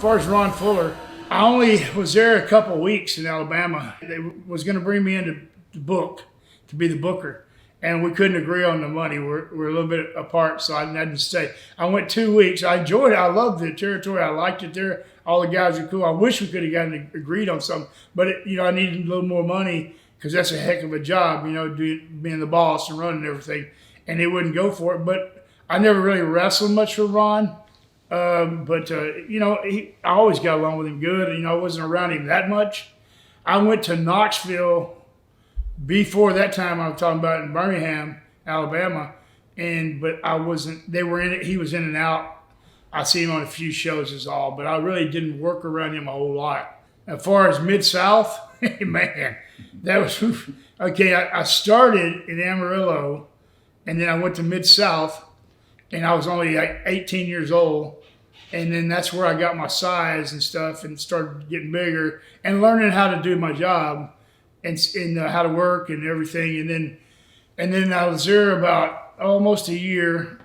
far as Ron Fuller, I only was there a couple weeks in Alabama. They was going to bring me in to book, to be the booker. And we couldn't agree on the money. We're a little bit apart, so I didn't stay. I went 2 weeks. I enjoyed it. I loved the territory. I liked it there. All the guys were cool. I wish we could have gotten agreed on something. But, I needed a little more money because that's a heck of a job, being the boss and running everything. And they wouldn't go for it. But I never really wrestled much with Ron. I always got along with him good. I wasn't around him that much. I went to Knoxville before that time. I was talking about in Birmingham, Alabama, but I wasn't. They were in it. He was in and out. I seen him on a few shows is all, but I really didn't work around him a whole lot. As far as Mid-South, man, that was okay. I started in Amarillo, and then I went to Mid-South, and I was only like 18 years old. And then that's where I got my size and stuff and started getting bigger and learning how to do my job and how to work and everything. And then I was there about almost a year.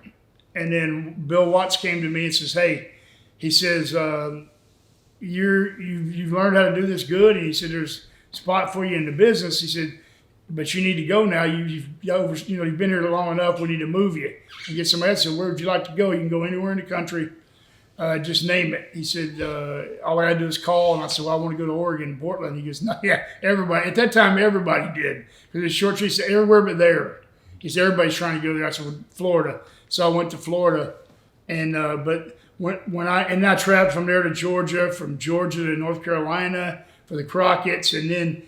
And then Bill Watts came to me and says, hey, he says, you've learned how to do this good. And he said, there's a spot for you in the business. He said, but you need to go now. You've been here long enough. We need to move you and get somebody else. So where would you like to go? You can go anywhere in the country. Just name it. He said, all I had to do is call. And I said, well, I want to go to Oregon, Portland. He goes, no, yeah, everybody. At that time, everybody did. Because it's short tree, said everywhere but there. He said, everybody's trying to go there. I said, well, Florida. So I went to Florida. And but when I traveled from there to Georgia, from Georgia to North Carolina for the Crockett's, and then,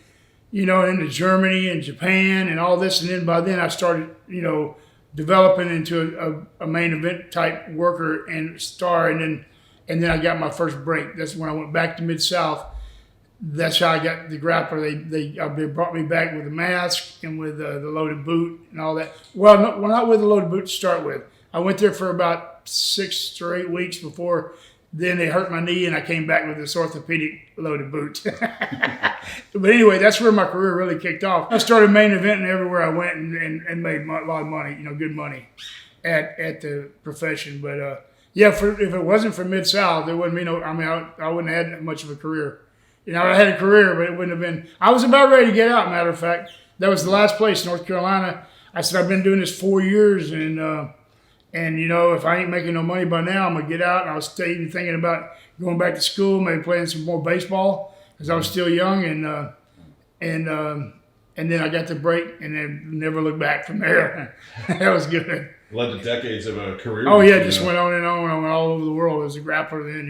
into Germany and Japan and all this. And then by then I started, developing into a main event type worker and star, and then I got my first break. That's when I went back to Mid-South. That's how I got the Grappler. They brought me back with a mask and with the loaded boot and all that. Well, not with the loaded boot to start with. I went there for about 6 or 8 weeks before. Then they hurt my knee, and I came back with this orthopedic loaded boot. But anyway, that's where my career really kicked off. I started main eventing everywhere I went and made a lot of money, good money at the profession. But if it wasn't for Mid-South, there wouldn't be I wouldn't have had much of a career. I had a career, but it wouldn't have been. I was about ready to get out, matter of fact. That was the last place, North Carolina. I said, I've been doing this 4 years, and if I ain't making no money by now, I'm going to get out. And I was even thinking about going back to school, maybe playing some more baseball because I was still young. And then I got the break and then never looked back from there. That was good. Led to decades of a career. Oh, yeah, just went on and on. I went all over the world as a grappler then,